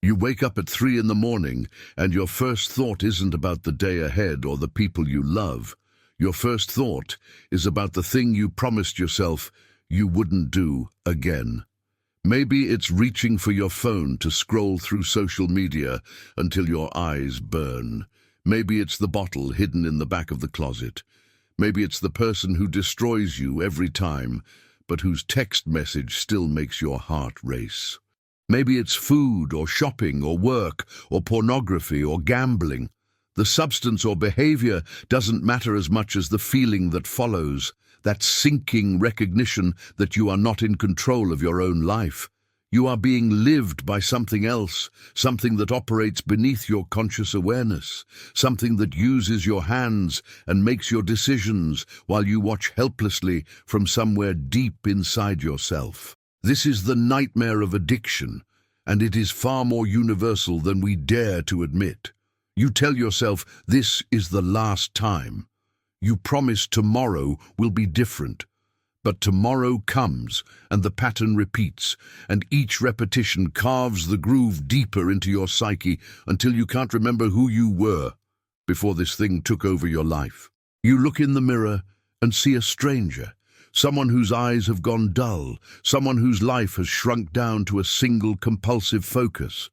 You wake up at 3 in the morning, and your first thought isn't about the day ahead or the people you love. Your first thought is about the thing you promised yourself you wouldn't do again. Maybe it's reaching for your phone to scroll through social media until your eyes burn. Maybe it's the bottle hidden in the back of the closet. Maybe it's the person who destroys you every time, but whose text message still makes your heart race. Maybe it's food or shopping or work or pornography or gambling. The substance or behavior doesn't matter as much as the feeling that follows, that sinking recognition that you are not in control of your own life. You are being lived by something else, something that operates beneath your conscious awareness, something that uses your hands and makes your decisions while you watch helplessly from somewhere deep inside yourself. This is the nightmare of addiction, and it is far more universal than we dare to admit. You tell yourself, this is the last time. You promise tomorrow will be different. But tomorrow comes, and the pattern repeats, and each repetition carves the groove deeper into your psyche until you can't remember who you were before this thing took over your life. You look in the mirror and see a stranger, someone whose eyes have gone dull, someone whose life has shrunk down to a single compulsive focus,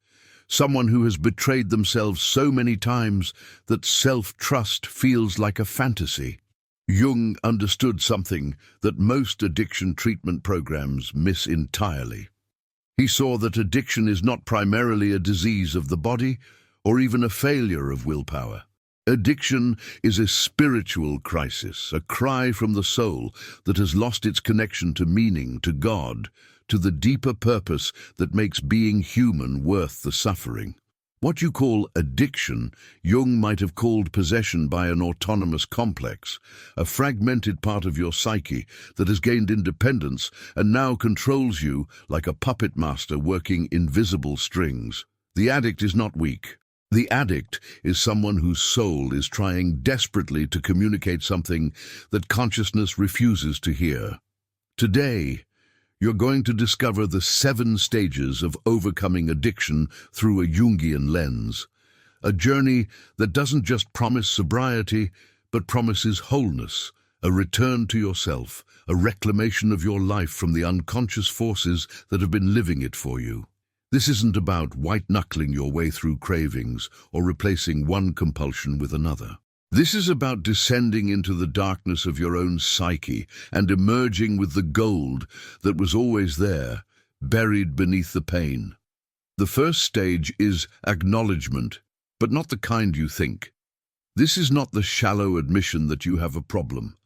someone who has betrayed themselves so many times that self-trust feels like a fantasy. Jung understood something that most addiction treatment programs miss entirely. He saw that addiction is not primarily a disease of the body or even a failure of willpower. Addiction is a spiritual crisis, a cry from the soul that has lost its connection to meaning, to God, to the deeper purpose that makes being human worth the suffering. What you call addiction, Jung might have called possession by an autonomous complex, a fragmented part of your psyche that has gained independence and now controls you like a puppet master working invisible strings. The addict is not weak. The addict is someone whose soul is trying desperately to communicate something that consciousness refuses to hear. Today, you're going to discover the 7 stages of overcoming addiction through a Jungian lens. A journey that doesn't just promise sobriety, but promises wholeness, a return to yourself, a reclamation of your life from the unconscious forces that have been living it for you. This isn't about white-knuckling your way through cravings or replacing one compulsion with another. This is about descending into the darkness of your own psyche and emerging with the gold that was always there, buried beneath the pain. The first stage is acknowledgment, but not the kind you think. This is not the shallow admission that you have a problem.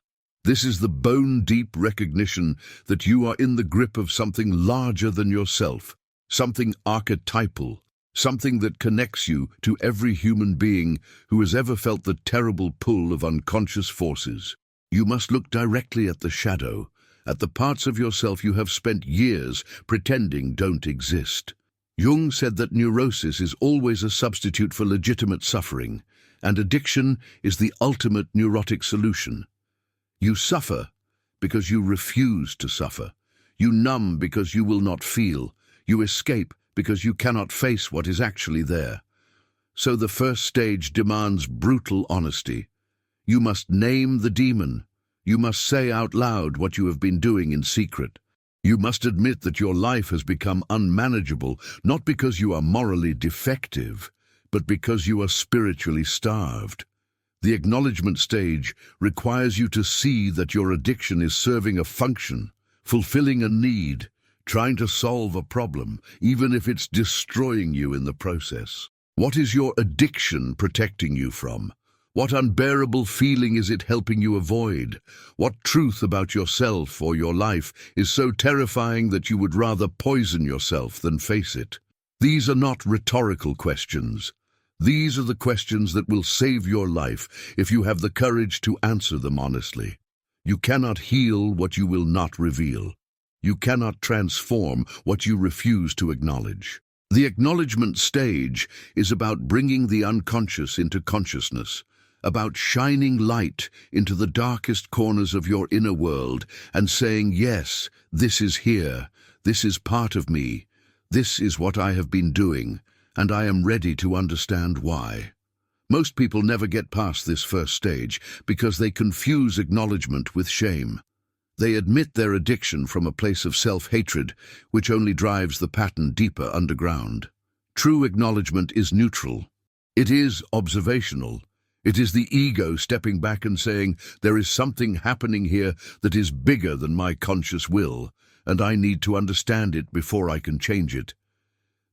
This is the bone-deep recognition that you are in the grip of something larger than yourself, something archetypal, something that connects you to every human being who has ever felt the terrible pull of unconscious forces. You must look directly at the shadow, at the parts of yourself you have spent years pretending don't exist. Jung said that neurosis is always a substitute for legitimate suffering, and addiction is the ultimate neurotic solution. You suffer because you refuse to suffer. You numb because you will not feel. You escape because you cannot face what is actually there. So the first stage demands brutal honesty. You must name the demon. You must say out loud what you have been doing in secret. You must admit that your life has become unmanageable, not because you are morally defective, but because you are spiritually starved. The acknowledgement stage requires you to see that your addiction is serving a function, fulfilling a need, trying to solve a problem, even if it's destroying you in the process. What is your addiction protecting you from? What unbearable feeling is it helping you avoid? What truth about yourself or your life is so terrifying that you would rather poison yourself than face it? These are not rhetorical questions. These are the questions that will save your life if you have the courage to answer them honestly. You cannot heal what you will not reveal. You cannot transform what you refuse to acknowledge. The acknowledgement stage is about bringing the unconscious into consciousness, about shining light into the darkest corners of your inner world and saying, yes, this is here, this is part of me, this is what I have been doing, and I am ready to understand why. Most people never get past this first stage because they confuse acknowledgement with shame. They admit their addiction from a place of self-hatred, which only drives the pattern deeper underground. True acknowledgement is neutral. It is observational. It is the ego stepping back and saying, there is something happening here that is bigger than my conscious will, and I need to understand it before I can change it.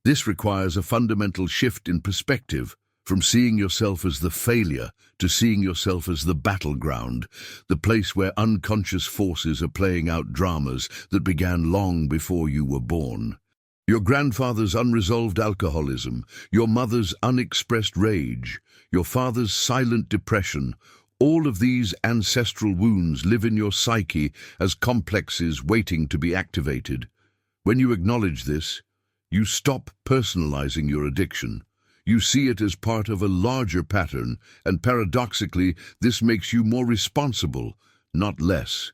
This requires a fundamental shift in perspective, from seeing yourself as the failure to seeing yourself as the battleground, the place where unconscious forces are playing out dramas that began long before you were born. Your grandfather's unresolved alcoholism, your mother's unexpressed rage, your father's silent depression, all of these ancestral wounds live in your psyche as complexes waiting to be activated. When you acknowledge this, you stop personalizing your addiction. You see it as part of a larger pattern, and paradoxically, this makes you more responsible, not less.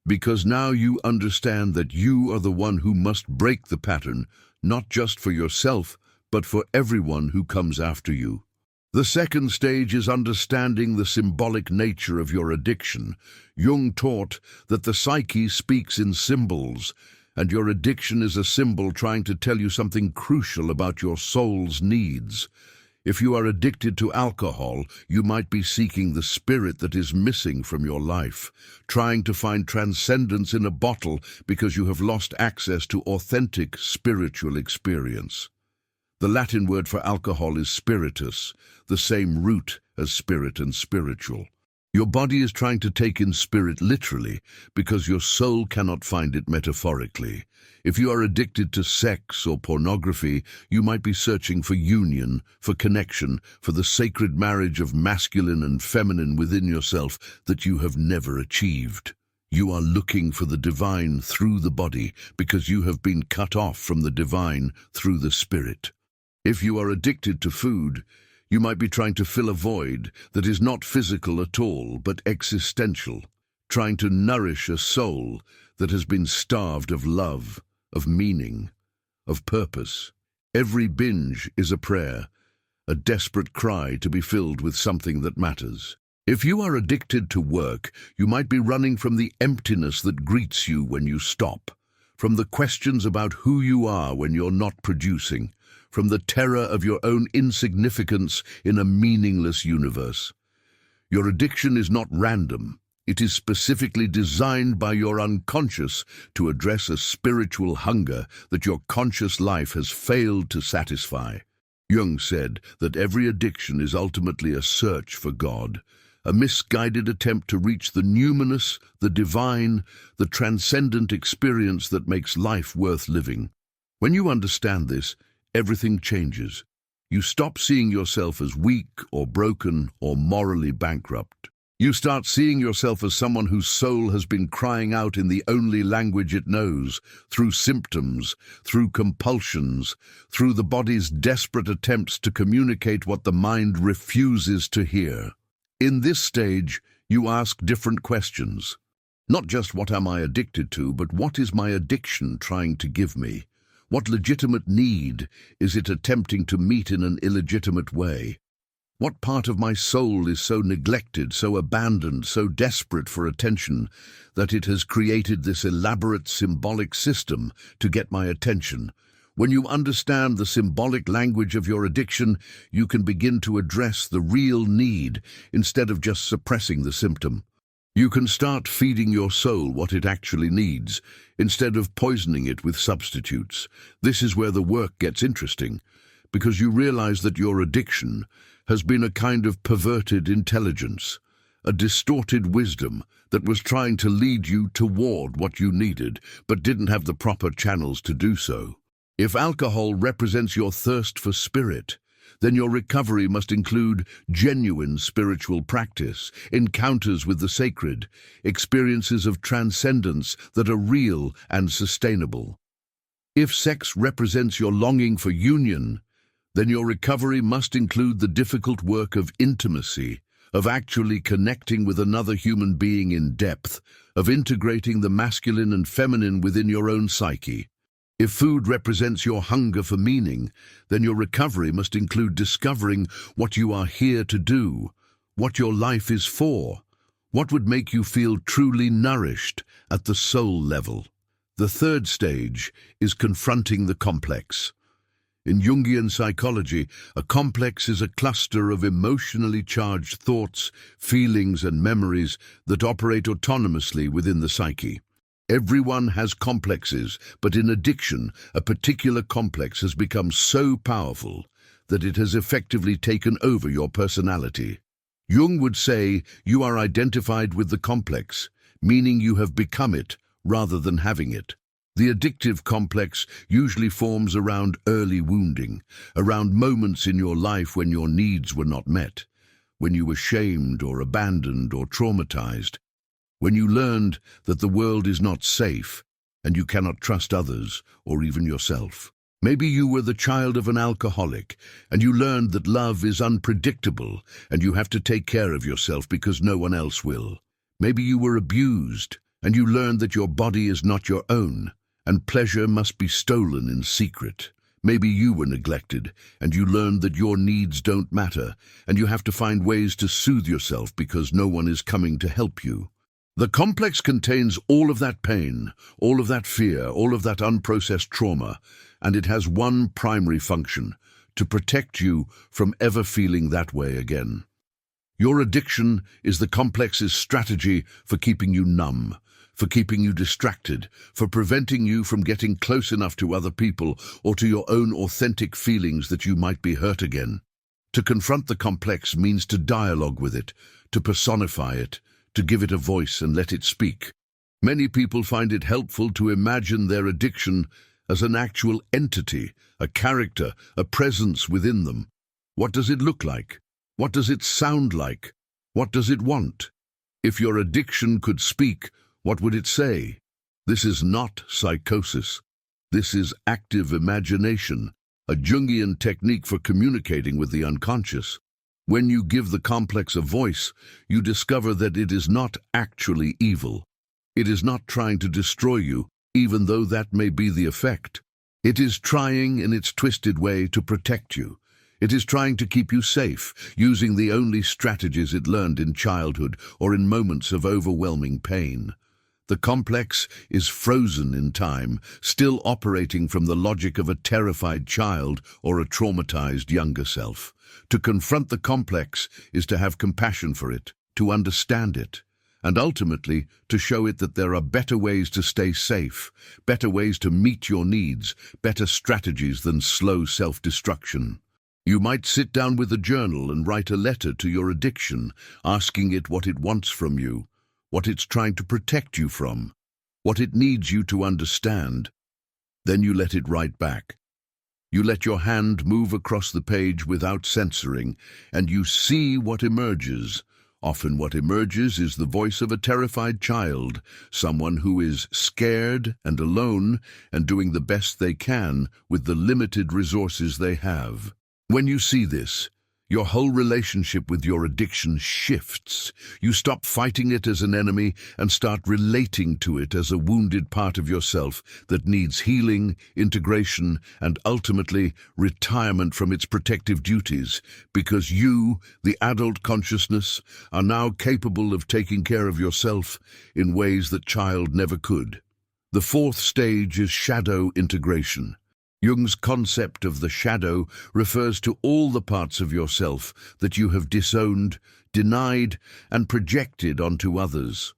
Because now you understand that you are the one who must break the pattern, not just for yourself, but for everyone who comes after you. The second stage is understanding the symbolic nature of your addiction. Jung taught that the psyche speaks in symbols, and your addiction is a symbol trying to tell you something crucial about your soul's needs. If you are addicted to alcohol, you might be seeking the spirit that is missing from your life, trying to find transcendence in a bottle because you have lost access to authentic spiritual experience. The Latin word for alcohol is spiritus, the same root as spirit and spiritual. Your body is trying to take in spirit literally because your soul cannot find it metaphorically. If you are addicted to sex or pornography, you might be searching for union, for connection, for the sacred marriage of masculine and feminine within yourself that you have never achieved. You are looking for the divine through the body because you have been cut off from the divine through the spirit. If you are addicted to food, you might be trying to fill a void that is not physical at all, but existential, trying to nourish a soul that has been starved of love, of meaning, of purpose. Every binge is a prayer, a desperate cry to be filled with something that matters. If you are addicted to work, you might be running from the emptiness that greets you when you stop, from the questions about who you are when you're not producing, from the terror of your own insignificance in a meaningless universe. Your addiction is not random. It is specifically designed by your unconscious to address a spiritual hunger that your conscious life has failed to satisfy. Jung said that every addiction is ultimately a search for God, a misguided attempt to reach the numinous, the divine, the transcendent experience that makes life worth living. When you understand this, everything changes. You stop seeing yourself as weak or broken or morally bankrupt. You start seeing yourself as someone whose soul has been crying out in the only language it knows, through symptoms, through compulsions, through the body's desperate attempts to communicate what the mind refuses to hear. In this stage, you ask different questions. Not just what am I addicted to, but what is my addiction trying to give me? What legitimate need is it attempting to meet in an illegitimate way? What part of my soul is so neglected, so abandoned, so desperate for attention that it has created this elaborate symbolic system to get my attention? When you understand the symbolic language of your addiction, you can begin to address the real need instead of just suppressing the symptom. You can start feeding your soul what it actually needs, instead of poisoning it with substitutes. This is where the work gets interesting, because you realize that your addiction has been a kind of perverted intelligence, a distorted wisdom that was trying to lead you toward what you needed, but didn't have the proper channels to do so. If alcohol represents your thirst for spirit, then your recovery must include genuine spiritual practice, encounters with the sacred, experiences of transcendence that are real and sustainable. If sex represents your longing for union, then your recovery must include the difficult work of intimacy, of actually connecting with another human being in depth, of integrating the masculine and feminine within your own psyche. If food represents your hunger for meaning, then your recovery must include discovering what you are here to do, what your life is for, what would make you feel truly nourished at the soul level. The third stage is confronting the complex. In Jungian psychology, a complex is a cluster of emotionally charged thoughts, feelings, and memories that operate autonomously within the psyche. Everyone has complexes, but in addiction, a particular complex has become so powerful that it has effectively taken over your personality. Jung would say you are identified with the complex, meaning you have become it rather than having it. The addictive complex usually forms around early wounding, around moments in your life when your needs were not met, when you were shamed or abandoned or traumatized, when you learned that the world is not safe and you cannot trust others or even yourself. Maybe you were the child of an alcoholic and you learned that love is unpredictable and you have to take care of yourself because no one else will. Maybe you were abused and you learned that your body is not your own and pleasure must be stolen in secret. Maybe you were neglected and you learned that your needs don't matter and you have to find ways to soothe yourself because no one is coming to help you. The complex contains all of that pain, all of that fear, all of that unprocessed trauma, and it has one primary function: to protect you from ever feeling that way again. Your addiction is the complex's strategy for keeping you numb, for keeping you distracted, for preventing you from getting close enough to other people or to your own authentic feelings that you might be hurt again. To confront the complex means to dialogue with it, to personify it, to give it a voice and let it speak. Many people find it helpful to imagine their addiction as an actual entity, a character, a presence within them. What does it look like? What does it sound like? What does it want? If your addiction could speak, what would it say? This is not psychosis. This is active imagination, a Jungian technique for communicating with the unconscious. When you give the complex a voice, you discover that it is not actually evil. It is not trying to destroy you, even though that may be the effect. It is trying in its twisted way to protect you. It is trying to keep you safe, using the only strategies it learned in childhood or in moments of overwhelming pain. The complex is frozen in time, still operating from the logic of a terrified child or a traumatized younger self. To confront the complex is to have compassion for it, to understand it, and ultimately to show it that there are better ways to stay safe, better ways to meet your needs, better strategies than slow self-destruction. You might sit down with a journal and write a letter to your addiction, asking it what it wants from you, what it's trying to protect you from, what it needs you to understand. Then you let it write back. You let your hand move across the page without censoring, and you see what emerges. Often what emerges is the voice of a terrified child, someone who is scared and alone and doing the best they can with the limited resources they have. When you see this, your whole relationship with your addiction shifts. You stop fighting it as an enemy and start relating to it as a wounded part of yourself that needs healing, integration, and ultimately retirement from its protective duties, because you, the adult consciousness, are now capable of taking care of yourself in ways that child never could. The fourth stage is shadow integration. Jung's concept of the shadow refers to all the parts of yourself that you have disowned, denied, and projected onto others.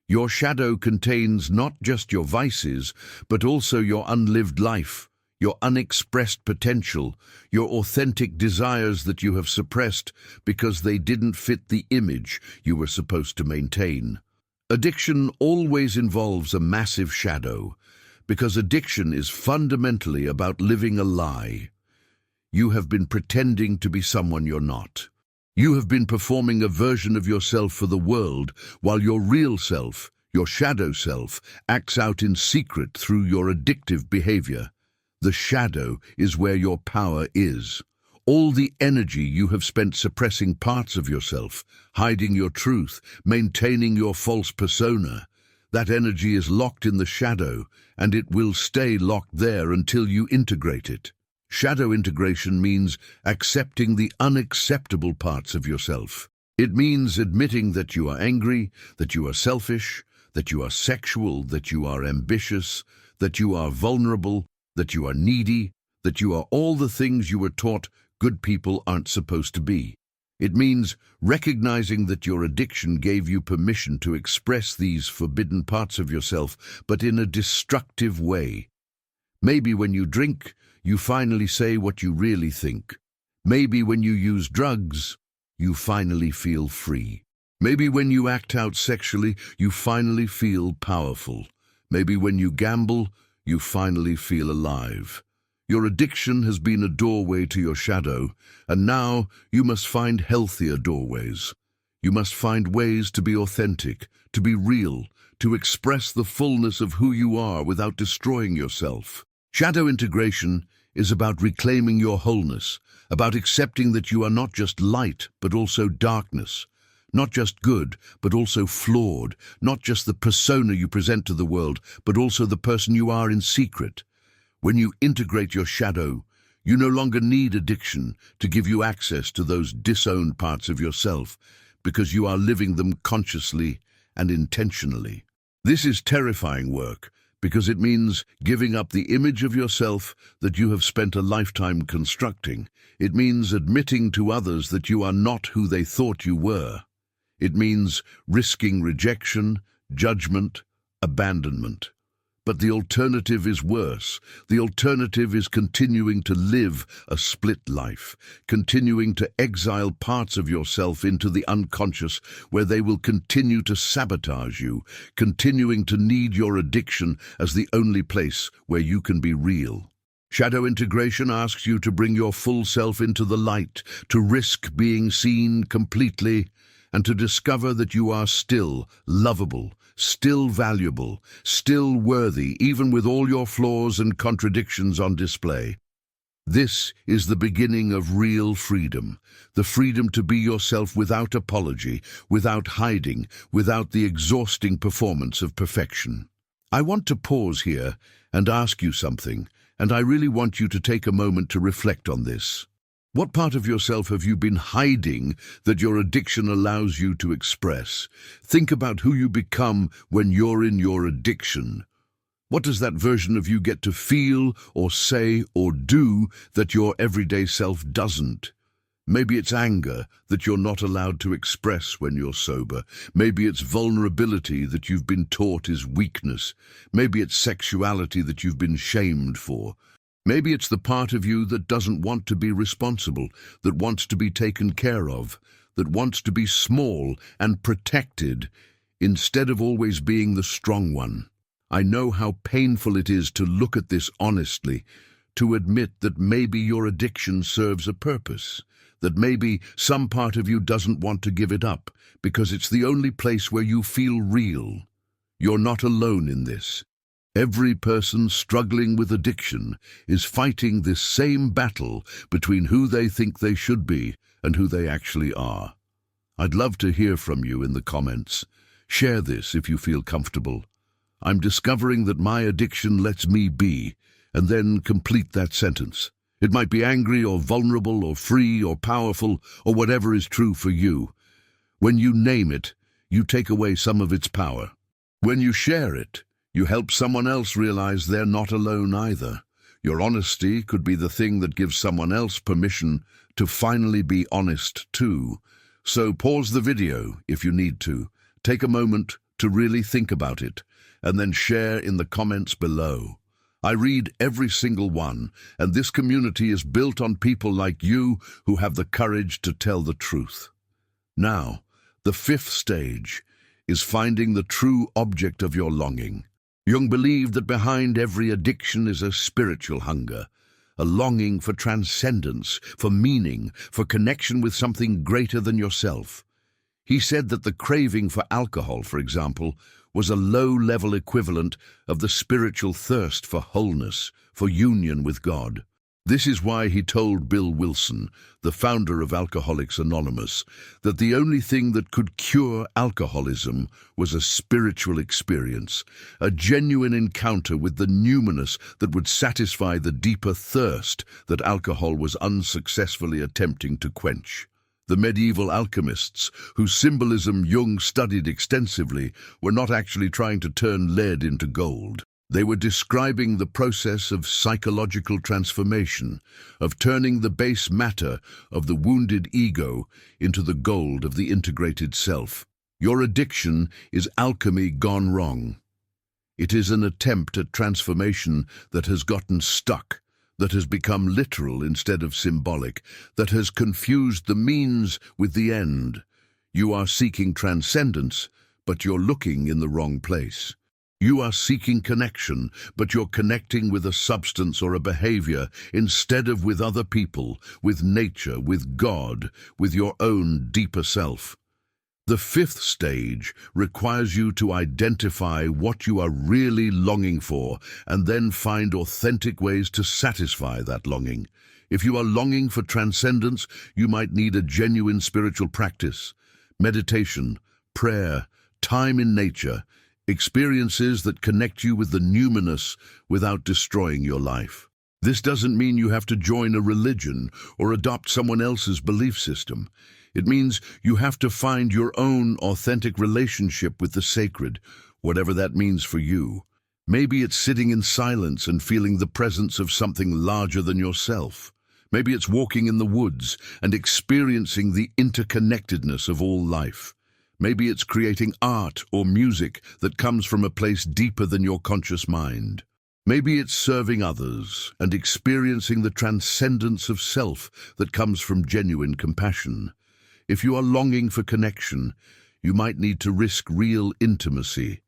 Your shadow contains not just your vices, but also your unlived life, your unexpressed potential, your authentic desires that you have suppressed because they didn't fit the image you were supposed to maintain. Addiction always involves a massive shadow, because addiction is fundamentally about living a lie. You have been pretending to be someone you're not. You have been performing a version of yourself for the world, while your real self, your shadow self, acts out in secret through your addictive behavior. The shadow is where your power is. All the energy you have spent suppressing parts of yourself, hiding your truth, maintaining your false persona, That energy is locked in the shadow, and it will stay locked there until you integrate it. Shadow integration means accepting the unacceptable parts of yourself. It means admitting that you are angry, that you are selfish, that you are sexual, that you are ambitious, that you are vulnerable, that you are needy, that you are all the things you were taught good people aren't supposed to be. It means recognizing that your addiction gave you permission to express these forbidden parts of yourself, but in a destructive way. Maybe when you drink, you finally say what you really think. Maybe when you use drugs, you finally feel free. Maybe when you act out sexually, you finally feel powerful. Maybe when you gamble, you finally feel alive. Your addiction has been a doorway to your shadow, and now you must find healthier doorways. You must find ways to be authentic, to be real, to express the fullness of who you are without destroying yourself. Shadow integration is about reclaiming your wholeness, about accepting that you are not just light, but also darkness, not just good, but also flawed, not just the persona you present to the world, but also the person you are in secret. When you integrate your shadow, you no longer need addiction to give you access to those disowned parts of yourself, because you are living them consciously and intentionally. This is terrifying work, because it means giving up the image of yourself that you have spent a lifetime constructing. It means admitting to others that you are not who they thought you were. It means risking rejection, judgment, abandonment. But the alternative is worse. The alternative is continuing to live a split life, continuing to exile parts of yourself into the unconscious where they will continue to sabotage you, continuing to need your addiction as the only place where you can be real. Shadow integration asks you to bring your full self into the light, to risk being seen completely, and to discover that you are still lovable, still valuable, still worthy, even with all your flaws and contradictions on display. This is the beginning of real freedom, the freedom to be yourself without apology, without hiding, without the exhausting performance of perfection. I want to pause here and ask you something, and I really want you to take a moment to reflect on this. What part of yourself have you been hiding that your addiction allows you to express? Think about who you become when you're in your addiction. What does that version of you get to feel or say or do that your everyday self doesn't? Maybe it's anger that you're not allowed to express when you're sober. Maybe it's vulnerability that you've been taught is weakness. Maybe it's sexuality that you've been shamed for. Maybe it's the part of you that doesn't want to be responsible, that wants to be taken care of, that wants to be small and protected instead of always being the strong one. I know how painful it is to look at this honestly, to admit that maybe your addiction serves a purpose, that maybe some part of you doesn't want to give it up because it's the only place where you feel real. You're not alone in this. Every person struggling with addiction is fighting this same battle between who they think they should be and who they actually are. I'd love to hear from you in the comments. Share this if you feel comfortable. I'm discovering that my addiction lets me be, and then complete that sentence. It might be angry or vulnerable or free or powerful or whatever is true for you. When you name it, you take away some of its power. When you share it, you help someone else realize they're not alone either. Your honesty could be the thing that gives someone else permission to finally be honest too. So pause the video if you need to. Take a moment to really think about it, and then share in the comments below. I read every single one, and this community is built on people like you who have the courage to tell the truth. Now, the fifth stage is finding the true object of your longing. Jung believed that behind every addiction is a spiritual hunger, a longing for transcendence, for meaning, for connection with something greater than yourself. He said that the craving for alcohol, for example, was a low-level equivalent of the spiritual thirst for wholeness, for union with God. This is why he told Bill Wilson, the founder of Alcoholics Anonymous, that the only thing that could cure alcoholism was a spiritual experience, a genuine encounter with the numinous that would satisfy the deeper thirst that alcohol was unsuccessfully attempting to quench. The medieval alchemists, whose symbolism Jung studied extensively, were not actually trying to turn lead into gold. They were describing the process of psychological transformation, of turning the base matter of the wounded ego into the gold of the integrated self. Your addiction is alchemy gone wrong. It is an attempt at transformation that has gotten stuck, that has become literal instead of symbolic, that has confused the means with the end. You are seeking transcendence, but you're looking in the wrong place. You are seeking connection, but you're connecting with a substance or a behavior instead of with other people, with nature, with God, with your own deeper self. The fifth stage requires you to identify what you are really longing for and then find authentic ways to satisfy that longing. If you are longing for transcendence, you might need a genuine spiritual practice, meditation, prayer, time in nature, experiences that connect you with the numinous without destroying your life. This doesn't mean you have to join a religion or adopt someone else's belief system. It means you have to find your own authentic relationship with the sacred, whatever that means for you. Maybe it's sitting in silence and feeling the presence of something larger than yourself. Maybe it's walking in the woods and experiencing the interconnectedness of all life. Maybe it's creating art or music that comes from a place deeper than your conscious mind. Maybe it's serving others and experiencing the transcendence of self that comes from genuine compassion. If you are longing for connection, you might need to risk real intimacy,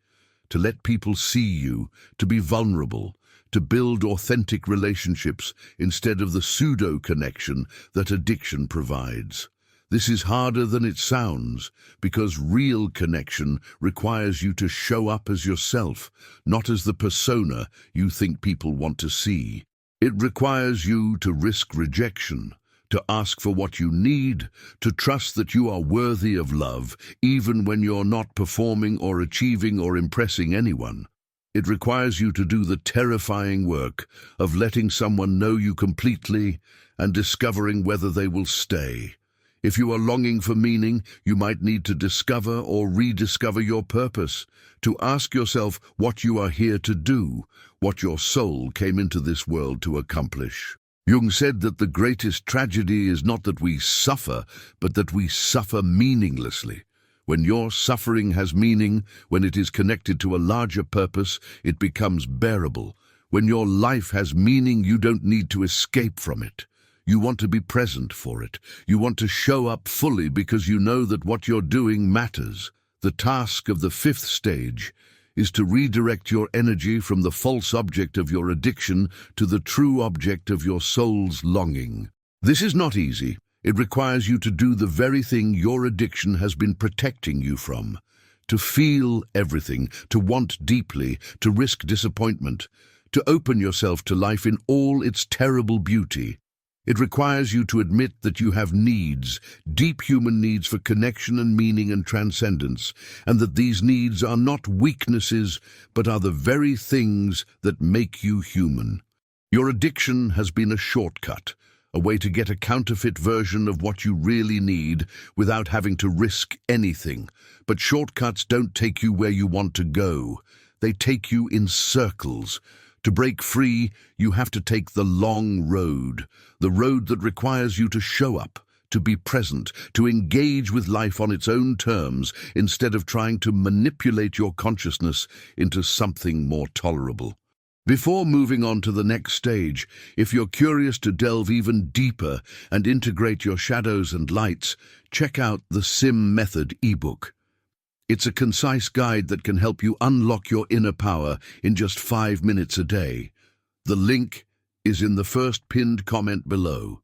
to let people see you, to be vulnerable, to build authentic relationships instead of the pseudo-connection that addiction provides. This is harder than it sounds, because real connection requires you to show up as yourself, not as the persona you think people want to see. It requires you to risk rejection, to ask for what you need, to trust that you are worthy of love, even when you're not performing or achieving or impressing anyone. It requires you to do the terrifying work of letting someone know you completely and discovering whether they will stay. If you are longing for meaning, you might need to discover or rediscover your purpose, to ask yourself what you are here to do, what your soul came into this world to accomplish. Jung said that the greatest tragedy is not that we suffer, but that we suffer meaninglessly. When your suffering has meaning, when it is connected to a larger purpose, it becomes bearable. When your life has meaning, you don't need to escape from it. You want to be present for it. You want to show up fully because you know that what you're doing matters. The task of the fifth stage is to redirect your energy from the false object of your addiction to the true object of your soul's longing. This is not easy. It requires you to do the very thing your addiction has been protecting you from. To feel everything, to want deeply, to risk disappointment, to open yourself to life in all its terrible beauty. It requires you to admit that you have needs, deep human needs for connection and meaning and transcendence, and that these needs are not weaknesses, but are the very things that make you human. Your addiction has been a shortcut, a way to get a counterfeit version of what you really need without having to risk anything. But shortcuts don't take you where you want to go. They take you in circles. To break free, you have to take the long road, the road that requires you to show up, to be present, to engage with life on its own terms, instead of trying to manipulate your consciousness into something more tolerable. Before moving on to the next stage, if you're curious to delve even deeper and integrate your shadows and lights, check out the Sim Method ebook. It's a concise guide that can help you unlock your inner power in just 5 minutes a day. The link is in the first pinned comment below.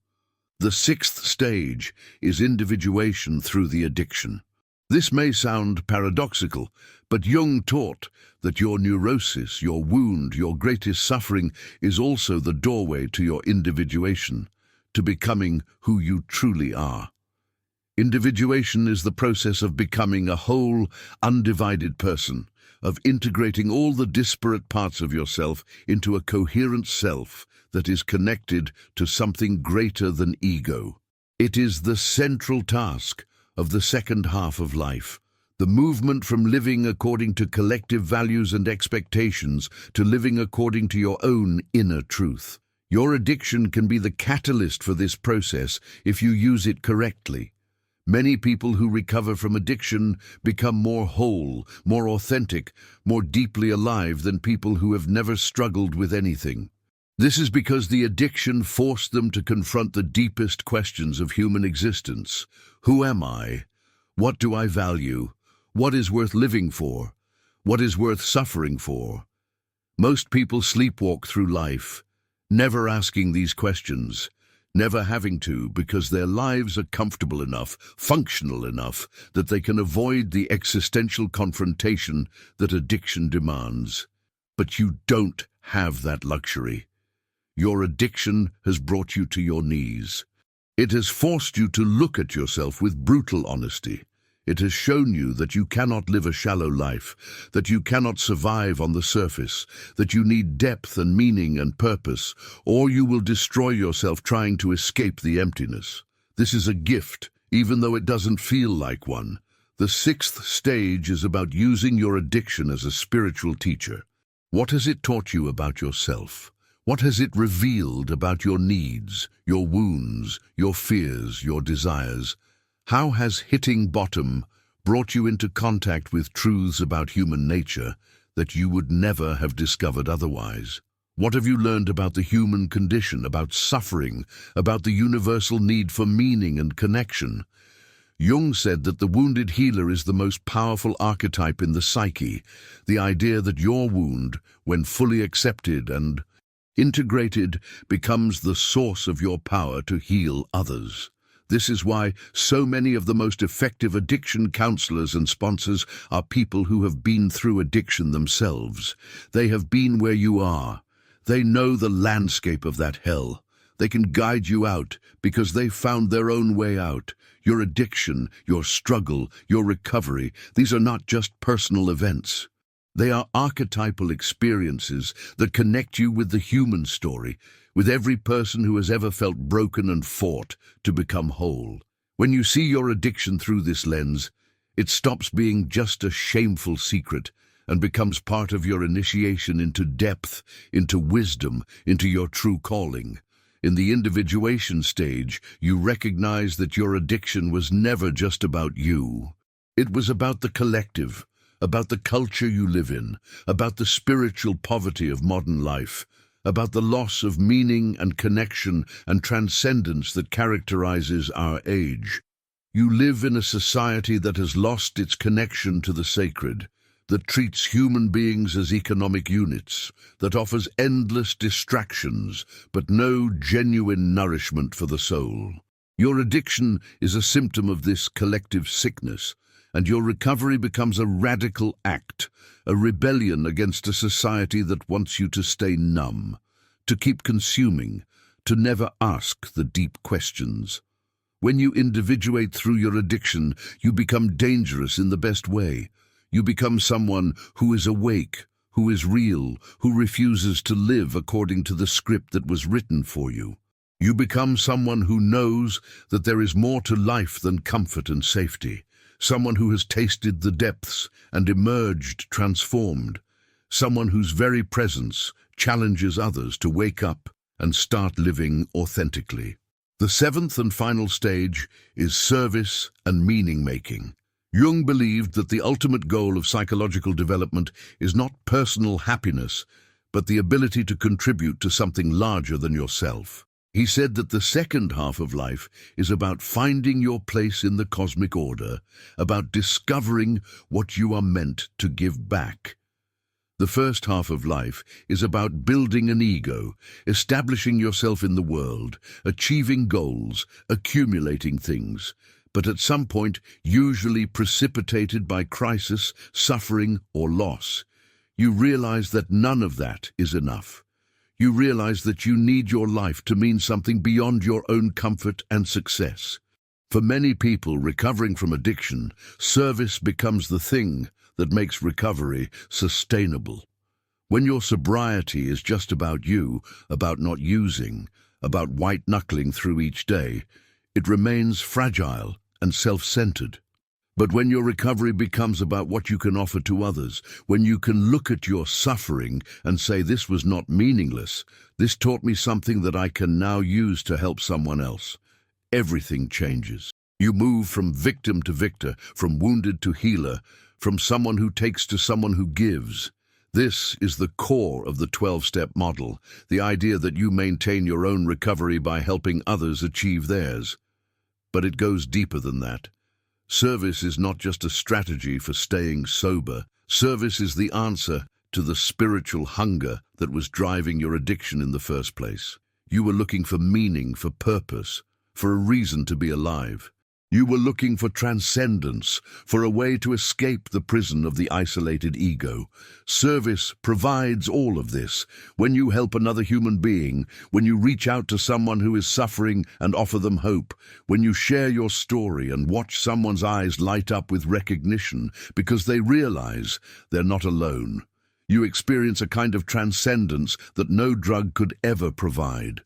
The sixth stage is individuation through the addiction. This may sound paradoxical, but Jung taught that your neurosis, your wound, your greatest suffering is also the doorway to your individuation, to becoming who you truly are. Individuation is the process of becoming a whole, undivided person, of integrating all the disparate parts of yourself into a coherent self that is connected to something greater than ego. It is the central task of the second half of life, the movement from living according to collective values and expectations to living according to your own inner truth. Your addiction can be the catalyst for this process if you use it correctly. Many people who recover from addiction become more whole, more authentic, more deeply alive than people who have never struggled with anything. This is because the addiction forced them to confront the deepest questions of human existence. Who am I? What do I value? What is worth living for? What is worth suffering for? Most people sleepwalk through life, never asking these questions, never having to, because their lives are comfortable enough, functional enough, that they can avoid the existential confrontation that addiction demands. But you don't have that luxury. Your addiction has brought you to your knees. It has forced you to look at yourself with brutal honesty. It has shown you that you cannot live a shallow life, that you cannot survive on the surface, that you need depth and meaning and purpose, or you will destroy yourself trying to escape the emptiness. This is a gift, even though it doesn't feel like one. The sixth stage is about using your addiction as a spiritual teacher. What has it taught you about yourself? What has it revealed about your needs, your wounds, your fears, your desires? How has hitting bottom brought you into contact with truths about human nature that you would never have discovered otherwise? What have you learned about the human condition, about suffering, about the universal need for meaning and connection? Jung said that the wounded healer is the most powerful archetype in the psyche, the idea that your wound, when fully accepted and integrated, becomes the source of your power to heal others. This is why so many of the most effective addiction counselors and sponsors are people who have been through addiction themselves. They have been where you are. They know the landscape of that hell. They can guide you out because they've found their own way out. Your addiction, your struggle, your recovery, these are not just personal events. They are archetypal experiences that connect you with the human story, with every person who has ever felt broken and fought to become whole. When you see your addiction through this lens, it stops being just a shameful secret and becomes part of your initiation into depth, into wisdom, into your true calling. In the individuation stage, you recognize that your addiction was never just about you. It was about the collective, about the culture you live in, about the spiritual poverty of modern life, about the loss of meaning and connection and transcendence that characterizes our age. You live in a society that has lost its connection to the sacred, that treats human beings as economic units, that offers endless distractions but no genuine nourishment for the soul. Your addiction is a symptom of this collective sickness, and your recovery becomes a radical act, a rebellion against a society that wants you to stay numb, to keep consuming, to never ask the deep questions. When you individuate through your addiction, you become dangerous in the best way. You become someone who is awake, who is real, who refuses to live according to the script that was written for you. You become someone who knows that there is more to life than comfort and safety. Someone who has tasted the depths and emerged transformed. Someone whose very presence challenges others to wake up and start living authentically. The seventh and final stage is service and meaning-making. Jung believed that the ultimate goal of psychological development is not personal happiness, but the ability to contribute to something larger than yourself. He said that the second half of life is about finding your place in the cosmic order, about discovering what you are meant to give back. The first half of life is about building an ego, establishing yourself in the world, achieving goals, accumulating things. but at some point, usually precipitated by crisis, suffering, or loss, you realize that none of that is enough. You realize that you need your life to mean something beyond your own comfort and success. For many people recovering from addiction, service becomes the thing that makes recovery sustainable. When your sobriety is just about you, about not using, about white-knuckling through each day, it remains fragile and self-centered. But when your recovery becomes about what you can offer to others, when you can look at your suffering and say, this was not meaningless, this taught me something that I can now use to help someone else, everything changes. You move from victim to victor, from wounded to healer, from someone who takes to someone who gives. This is the core of the 12-step model, the idea that you maintain your own recovery by helping others achieve theirs. But it goes deeper than that. Service is not just a strategy for staying sober. Service is the answer to the spiritual hunger that was driving your addiction in the first place. You were looking for meaning, for purpose, for a reason to be alive. You were looking for transcendence, for a way to escape the prison of the isolated ego. Service provides all of this. When you help another human being, when you reach out to someone who is suffering and offer them hope, when you share your story and watch someone's eyes light up with recognition because they realize they're not alone, you experience a kind of transcendence that no drug could ever provide.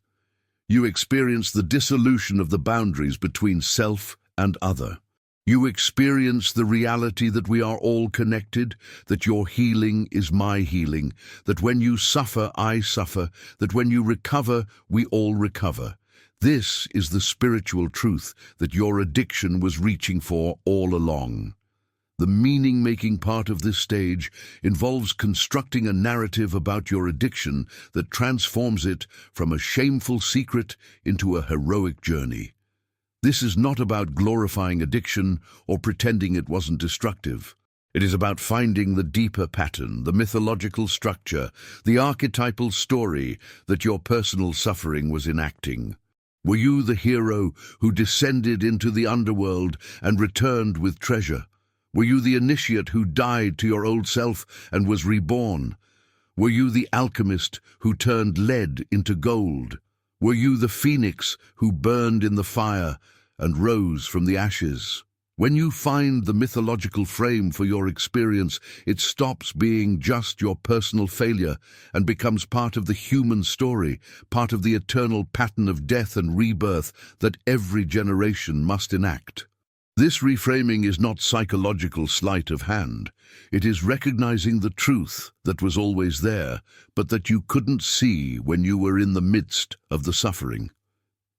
You experience the dissolution of the boundaries between self and other. You experience the reality that we are all connected, that your healing is my healing, that when you suffer, I suffer, that when you recover, we all recover. This is the spiritual truth that your addiction was reaching for all along. The meaning-making part of this stage involves constructing a narrative about your addiction that transforms it from a shameful secret into a heroic journey. This is not about glorifying addiction or pretending it wasn't destructive. It is about finding the deeper pattern, the mythological structure, the archetypal story that your personal suffering was enacting. Were you the hero who descended into the underworld and returned with treasure? Were you the initiate who died to your old self and was reborn? Were you the alchemist who turned lead into gold? Were you the phoenix who burned in the fire and rose from the ashes? When you find the mythological frame for your experience, it stops being just your personal failure and becomes part of the human story, part of the eternal pattern of death and rebirth that every generation must enact. This reframing is not psychological sleight of hand. It is recognizing the truth that was always there, but that you couldn't see when you were in the midst of the suffering.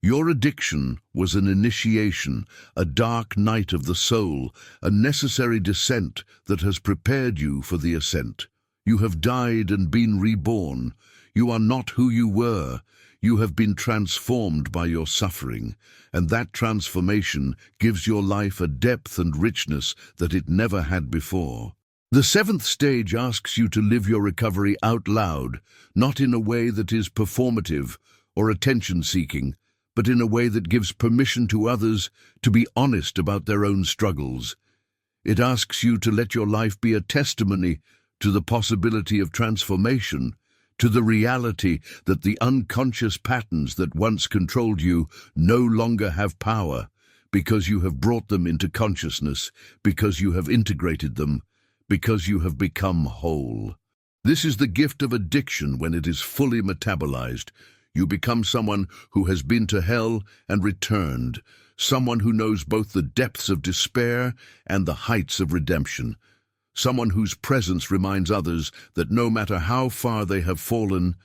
Your addiction was an initiation, a dark night of the soul, a necessary descent that has prepared you for the ascent. You have died and been reborn. You are not who you were. You have been transformed by your suffering, and that transformation gives your life a depth and richness that it never had before. The seventh stage asks you to live your recovery out loud, not in a way that is performative or attention-seeking, but in a way that gives permission to others to be honest about their own struggles. It asks you to let your life be a testimony to the possibility of transformation, to the reality that the unconscious patterns that once controlled you no longer have power, because you have brought them into consciousness, because you have integrated them, because you have become whole. This is the gift of addiction when it is fully metabolized. You become someone who has been to hell and returned, someone who knows both the depths of despair and the heights of redemption, someone whose presence reminds others that no matter how far they have fallen,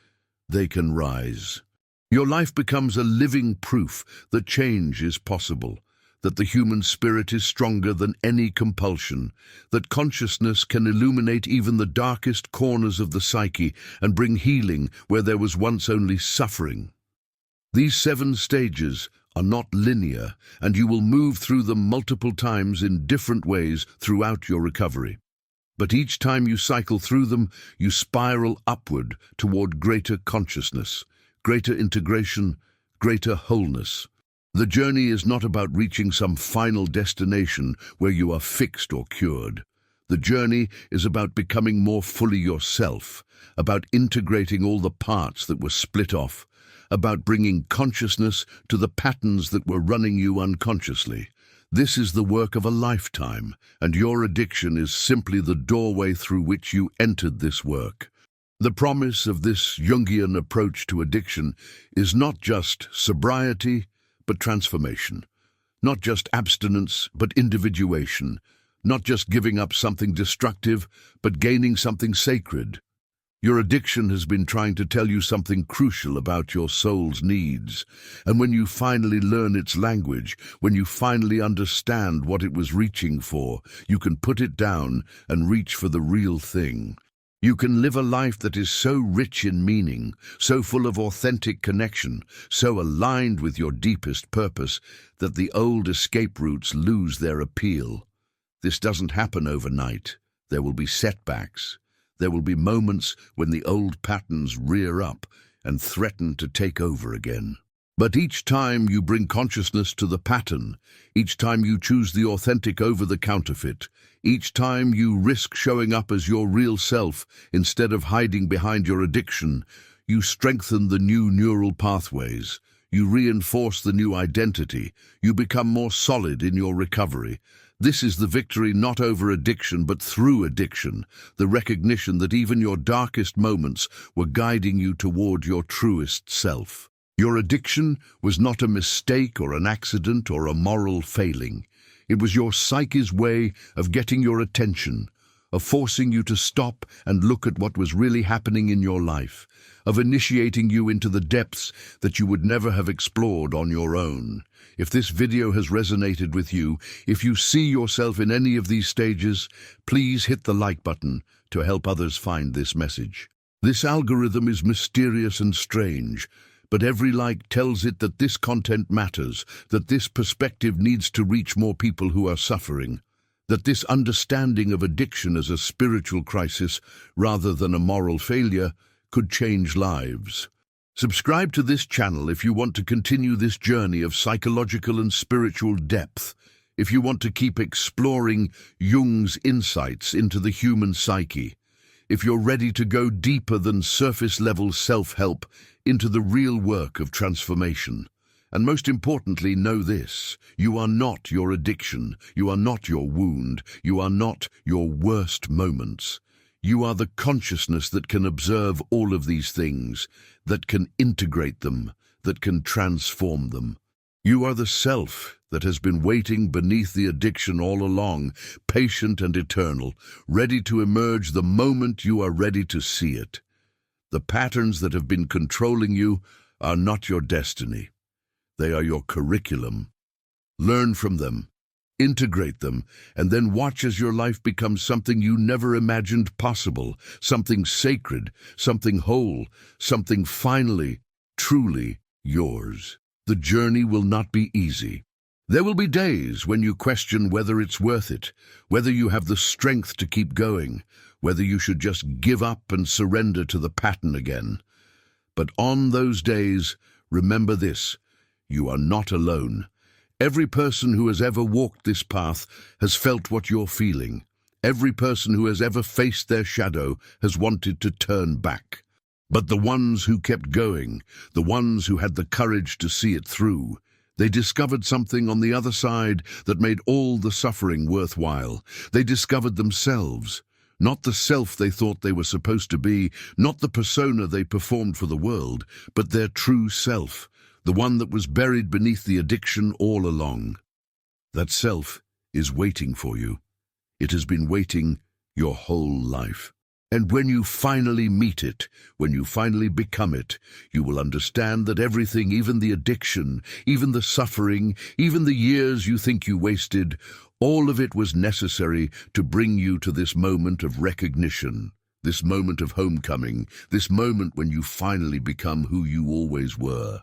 they can rise. Your life becomes a living proof that change is possible, that the human spirit is stronger than any compulsion, that consciousness can illuminate even the darkest corners of the psyche and bring healing where there was once only suffering. These 7 stages are not linear, and you will move through them multiple times in different ways throughout your recovery. But each time you cycle through them, you spiral upward toward greater consciousness, greater integration, greater wholeness. The journey is not about reaching some final destination where you are fixed or cured. The journey is about becoming more fully yourself, about integrating all the parts that were split off, about bringing consciousness to the patterns that were running you unconsciously. This is the work of a lifetime, and your addiction is simply the doorway through which you entered this work. The promise of this Jungian approach to addiction is not just sobriety, but transformation. Not just abstinence, but individuation. Not just giving up something destructive, but gaining something sacred. Your addiction has been trying to tell you something crucial about your soul's needs. And when you finally learn its language, when you finally understand what it was reaching for, you can put it down and reach for the real thing. You can live a life that is so rich in meaning, so full of authentic connection, so aligned with your deepest purpose that the old escape routes lose their appeal. This doesn't happen overnight. There will be setbacks. There will be moments when the old patterns rear up and threaten to take over again. But each time you bring consciousness to the pattern, each time you choose the authentic over the counterfeit, each time you risk showing up as your real self instead of hiding behind your addiction, you strengthen the new neural pathways. You reinforce the new identity. You become more solid in your recovery. This is the victory not over addiction but through addiction, the recognition that even your darkest moments were guiding you toward your truest self. Your addiction was not a mistake or an accident or a moral failing. It was your psyche's way of getting your attention, of forcing you to stop and look at what was really happening in your life, of initiating you into the depths that you would never have explored on your own. If this video has resonated with you, if you see yourself in any of these stages, please hit the like button to help others find this message. This algorithm is mysterious and strange, but every like tells it that this content matters, that this perspective needs to reach more people who are suffering, that this understanding of addiction as a spiritual crisis rather than a moral failure could change lives. Subscribe to this channel if you want to continue this journey of psychological and spiritual depth, if you want to keep exploring Jung's insights into the human psyche, if you're ready to go deeper than surface-level self-help into the real work of transformation. And most importantly, know this: you are not your addiction, you are not your wound, you are not your worst moments. You are the consciousness that can observe all of these things, that can integrate them, that can transform them. You are the self that has been waiting beneath the addiction all along, patient and eternal, ready to emerge the moment you are ready to see it. The patterns that have been controlling you are not your destiny. They are your curriculum. Learn from them, integrate them, and then watch as your life becomes something you never imagined possible, something sacred, something whole, something finally, truly yours. The journey will not be easy. There will be days when you question whether it's worth it, whether you have the strength to keep going, whether you should just give up and surrender to the pattern again. But on those days, remember this: you are not alone. Every person who has ever walked this path has felt what you're feeling. Every person who has ever faced their shadow has wanted to turn back. But the ones who kept going, the ones who had the courage to see it through, they discovered something on the other side that made all the suffering worthwhile. They discovered themselves, not the self they thought they were supposed to be, not the persona they performed for the world, but their true self, the one that was buried beneath the addiction all along. That self is waiting for you. It has been waiting your whole life. And when you finally meet it, when you finally become it, you will understand that everything, even the addiction, even the suffering, even the years you think you wasted, all of it was necessary to bring you to this moment of recognition, this moment of homecoming, this moment when you finally become who you always were.